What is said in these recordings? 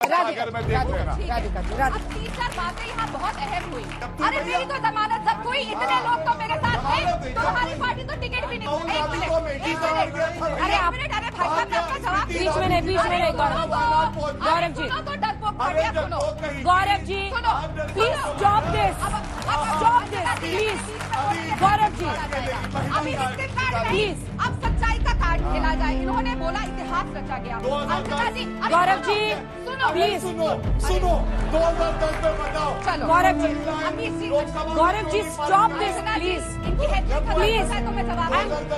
अब 3-4 बातें यहाँ बहुत अहम हुई। अरे मेरी तो जमानत जब्त हुई, इतने लोग तो मेरे साथ थे, तो हमारी पार्टी तो टिकट भी नहीं। एक मिनट, अरे आप, अरे भाई साहब मैं आपका जवाब बीच में नहीं गौरव जी, तो डरपोक सुनो Gaurav ji please stop this please Gaurav ji अभी इसके कार्ड में प्लीज अब सच्चाई का कार्ड खेला जाए। इन्होंने बोला इतिहास रचा गया। अंजना जी, गौरव जी सुनो प्लीज सुनो 2010 में बताओ। चलो Gaurav ji Gaurav ji stop this please इनकी हैट्रिक खत्म प्लीज होता है तो मैं जवाब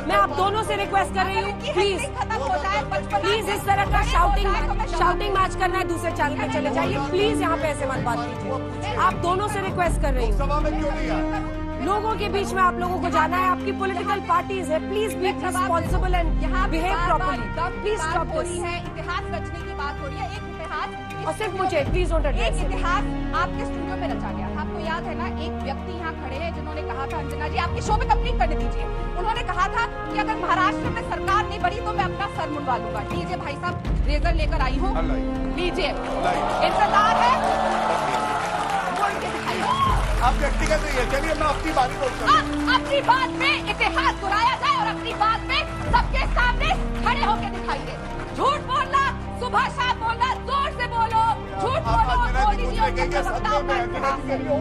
मैं आप दोनों से रिक्वेस्ट कर रही हूँ प्लीज खत्म होता है 55 प्लीज इस तरह का शाउटिंग मैच करना है दूसरे चैनल पे चले जाइए प्लीज यहाँ पे ऐसे मत बात कीजिए। आप दोनों से रिक्वेस्ट कर रही हूँ, सभा में क्यों नहीं आया? लोगों के बीच में आप लोगों को जाना है, आपकी पॉलिटिकल पार्टीज है, please be responsible and behave properly. Please stop हो रही है, इतिहास रचने की बात हो रही है। एक इतिहास और सिर्फ मुझे प्लीज डोंट एक एड्रेस इतिहास आपके स्टूडियो में रचा गया। आपको याद है ना, एक व्यक्ति यहाँ खड़े हैं जिन्होंने कहा था, अंजना जी आपकी शो में कंप्लीट करने दीजिए, उन्होंने कहा था कि अगर महाराष्ट्र में सरकार नहीं बढ़ी तो मैं अपना सर मुंडवा लूंगा। लीजिए भाई साहब, रेजर लेकर आई हूँ, लीजिए इंतजार है, बोल के दिखाइए। आप व्यक्तिगत नहीं है, चलिए मैं अपनी बारी बोलता हूँ। अपनी बात में इतिहास दोहराया जाए और अपनी बात में सबके सामने खड़े होकर दिखाइए। झूठ बोलना, सुबह शाम बोलना, जोर से बोलो, झूठ बोलो, मोदी जी के प्रवक्ताओं का इतिहास है। क्यों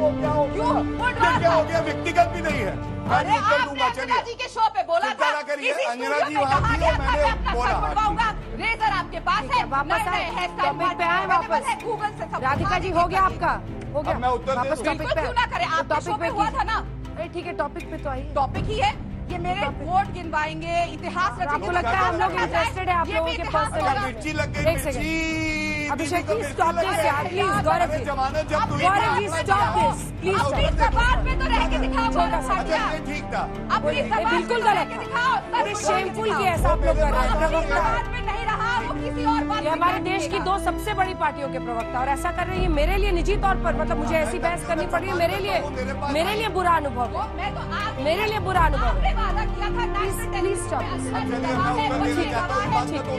बोल रहा था? हो गया, व्यक्तिगत भी नहीं है। अरे आपने अंजना जी के शो पे बोला था, करिए, इसी अंजना जी स्टूडियो में वहाँ कहा थी गया और था, मैंने मैं अपना बोला। सर मुड़वाऊंगा। रेजर आपके पास है, वापस आए, टॉपिक पे आए वापस। गूगल से सब राधिका जी हो गया आपका, हो गया अब मैं उत्तर दे वापस दूं। टॉपिक पे क्यों ना करे, आपके शो पे हुआ था ना। अरे ठीक है टॉपिक पे तो आइए। टॉपिक ही है ये, मेरे वोट गिनवाएंगे, इतिहास रचेंगे। आपको लगता है हम लोग इंटरेस्टेड है आप लोगों के पर्सनल? मिर्ची लग गई, एक सेकंड मिर्ची। अभिषेक प्लीज स्टॉप दिस यार प्लीज गौरव जी जमानत जब हुई Gaurav ji stop this please अपनी जबान पे तो रह के दिखाओ गौरव अच्छा साथिया, ये ठीक था। अपनी जबान बिल्कुल पे रह गलत के था। दिखाओ। अरे शेमफुल की ऐसा आप लोग कर रहे हैं अपनी प्रवक्ता जबान पे नहीं रहा वो किसी और बात ये हमारे देश की दो सबसे बड़ी पार्टियों के प्रवक्ता और ऐसा कर रही है मेरे लिए निजी तौर पर, मतलब मुझे ऐसी बहस करनी पड़ रही है मेरे लिए बुरा अनुभव है, मैं तो आप मेरे लिए बुरा अनुभव आपने है। वादा किया था नेशनल प्लीज स्टॉप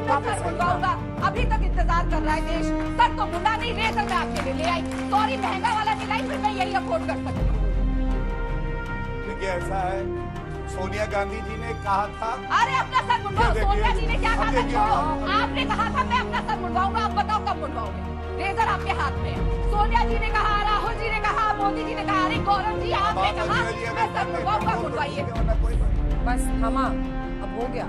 वापस बुलवाऊंगा। अभी तक इंतजार कर रहा है देश। सर तो मुंडा नहीं, रेजर मैं आपके लिए ले आई। सॉरी महंगा वाला नहीं लाई, फिर मैं यही अफोर्ड कर सकती हूँ। देखिए ऐसा है, सोनिया गांधी जी ने कहा था। अरे अपना सर मुंडवाओ। सोनिया जी ने क्या कहा था? छोड़ो, आपने कहा था मैं अपना सर मुंडवाऊंगा। आप बताओ कब मुंडवाओगे? रेजर आपके हाथ में है। सोनिया जी ने कहा, राहुल जी ने कहा, मोदी जी ने कहा, अरे गौरव जी आपने कहा मैं सर मुंडवाऊंगा, मुंडवाइए। बस थमा, अब हो गया,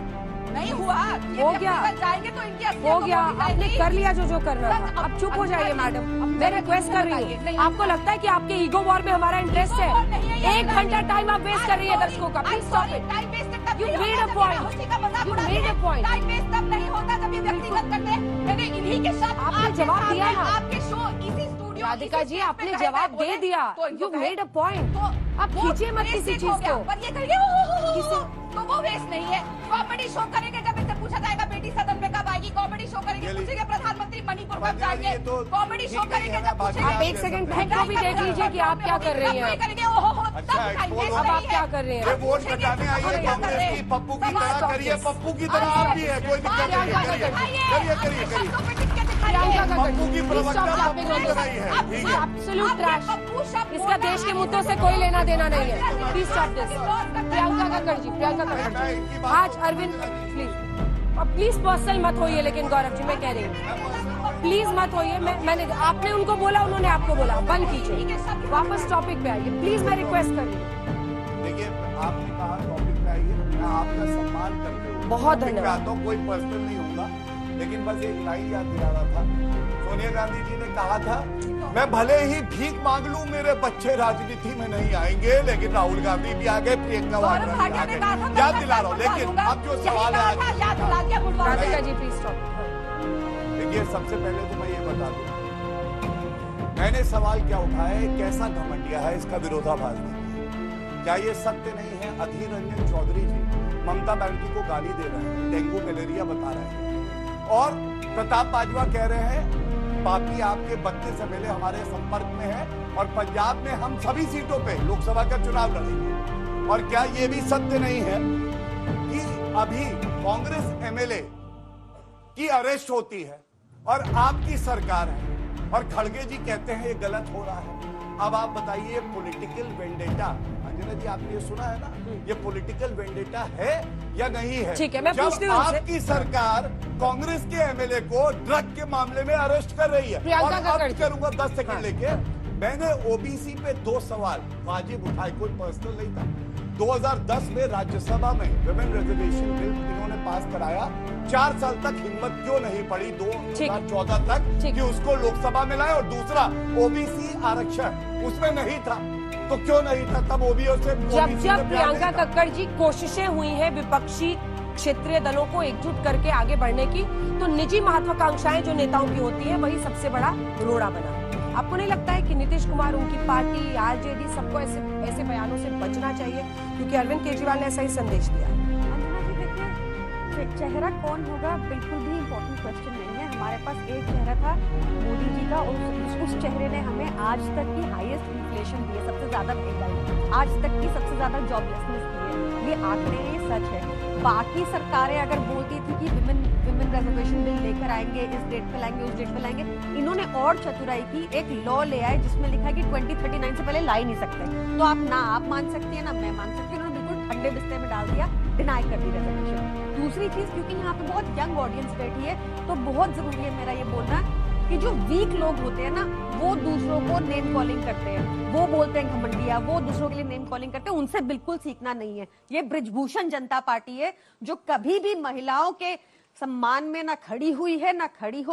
नहीं हुआ, हो गया, जाएंगे तो इनकी हो गया, आपने कर लिया जो करना था। अब चुप हो जाइए मैडम, मैं रिक्वेस्ट कर रही हूँ। आपको लगता है कि आपके ईगो वॉर में हमारा इंटरेस्ट है? 1 घंटा टाइम आप वेस्ट कर रही है दर्शकों का, please stop it. You made a point. You made a point. Time waste तब नहीं होता जब ये व्यक्तिगत करते हैं। मैंने इन्हीं के साथ आपने जवाब दिया ना। आपके शो इसी स्टूडियो राधिका जी आपने जवाब दे दिया, यू मेड अ पॉइंट। आप खींचे मत किसी चीज को। पर ये करिए तो वो वेस्ट नहीं है। कॉमेडी शो करेंगे जब इनसे पूछा जाएगा बेटी सदन में कब आएगी, कॉमेडी शो करेंगे पूछेंगे प्रधानमंत्री मणिपुर कब जाएंगे, कॉमेडी शो करेंगे जब पूछेंगे। आप 1 सेकंड खुद को भी देख लीजिए कि आप क्या कर रही हैं। करेंगे ओहो अच्छा, अब आप क्या कर रहे हैं? ये वोट बचाने आई है कांग्रेस की, पप्पू की तरह करिए, पप्पू की तरह आप भी है, कोई दिक्कत नहीं है, करिए। पप्पू की प्रवक्ता पप्पू की तरह ही है, ठीक है। एब्सोल्यूट ट्रैश, इसका देश के मुद्दों से कोई लेना देना नहीं है। Please stop this. Priyanka Kakkar ji, Priyanka Kakkar ji, आज अरविंद प्लीज, अब प्लीज पर्सनल मत होइए, लेकिन गौरव जी मैं कह रही हूँ प्लीज मत होइए। मैंने आपने उनको बोला, उन्होंने आपको बोला, बंद कीजिए, वापस टॉपिक पे आइए प्लीज, मैं रिक्वेस्ट कर रही हूँ। देखिए आपने कहा टॉपिक पे आइए, मैं आपका सम्मान करते हुए बहुत धन्यवाद। कोई पर्सनल नहीं होगा, लेकिन बस एक लाइन याद दिला रहा था। सोनिया गांधी जी ने कहा था मैं भले ही भीख मांग लूं, मेरे बच्चे राजनीति में नहीं आएंगे, लेकिन राहुल गांधी भी आ गए, प्रियंका वाड्रा भी आ गए। याद दिला रहा हूँ, लेकिन अब जो सवाल है राधिका जी प्लीज स्टॉप। देखिए सबसे पहले तो मैं ये बता दूं, मैंने सवाल क्या उठाया है, कैसा घमंडिया है, इसका विरोधाभास देखिए। क्या ये सत्य नहीं है? अधीर रंजन चौधरी जी ममता बनर्जी को गाली दे रहे हैं, डेंगू मलेरिया बता रहे हैं, और प्रताप बाजवा कह रहे हैं पापी आपके 32 एमएलए हमारे संपर्क में है और पंजाब में हम सभी सीटों पे लोकसभा का चुनाव लड़ेंगे। और क्या ये भी सत्य नहीं है कि अभी कांग्रेस एमएलए की अरेस्ट होती है और आपकी सरकार है, और खड़गे जी कहते हैं ये गलत हो रहा है। अब आप बताइए पॉलिटिकल वेंडेटा, अंजना जी आपने ये सुना है ना, ये पॉलिटिकल वेंडेटा है या नहीं है? ठीक है, मैं पूछती जब हूँ उनसे। आपकी सरकार कांग्रेस के एमएलए को ड्रग के मामले में अरेस्ट कर रही है, प्रियंका और कक्कड़ अब करूंगा 10 सेकंड हाँ। लेके, मैंने ओबीसी पे 2 सवाल वाजिब उठाए, कोई पर्सनल नहीं था। 2010 में राज्यसभा में विमेन रिजर्वेशन बिल इन्होंने पास कराया, 4 साल तक हिम्मत क्यों नहीं पड़ी 2014 तक कि उसको लोकसभा में लाए? और दूसरा ओबीसी आरक्षण उसमें नहीं था, तो क्यों नहीं था तब? जब प्रियंका कक्कड़ जी कोशिशें हुई हैं विपक्षी क्षेत्रीय दलों को एकजुट करके आगे बढ़ने की, तो निजी महत्वाकांक्षाएं जो नेताओं की होती है वही सबसे बड़ा रोड़ा बना। आपको नहीं लगता है कि नीतीश कुमार, उनकी पार्टी, आरजेडी सबको ऐसे बयानों से बचना चाहिए, क्योंकि अरविंद केजरीवाल ने ऐसा ही संदेश दिया? अंजना जी देखिए, चेहरा कौन होगा बिल्कुल भी इम्पोर्टेंट क्वेश्चन नहीं है। हमारे पास एक चेहरा था मोदी जी का, और उस चेहरे ने हमें आज तक की हाईएस्ट इन्फ्लेशन दी है, सबसे ज्यादा महंगाई, आज तक की सबसे ज्यादा जॉबलेसनेस दी है। ये आंकड़े, ये सच है। बाकी सरकारें अगर बोलती थी कि विमेन रिजर्वेशन बिल लेकर आएंगे, इस डेट पे लाएंगे, उस डेट पे लाएंगे, इन्होंने और चतुराई की, एक लॉ ले आए जिसमें लिखा है कि 2039 से पहले ला ही नहीं सकते। तो आप ना आप मान सकती है ना मैं मान सकती हूँ, उन्होंने बिल्कुल ठंडे बिस्तर में डाल दिया, डिनाई कर दी रिजर्वेशन। दूसरी चीज, क्योंकि यहाँ पे बहुत यंग ऑडियंस बैठी है, तो बहुत जरूरी है मेरा ये बोलना कि जो वीक लोग होते हैं ना, वो दूसरों को नेम कॉलिंग करते हैं, वो बोलते हैं घमंडिया, वो दूसरों के लिए नेम कॉलिंग करते हैं, उनसे बिल्कुल सीखना नहीं है। ये बृजभूषण जनता पार्टी है जो कभी भी महिलाओं के सम्मान में ना खड़ी हुई है, ना खड़ी हो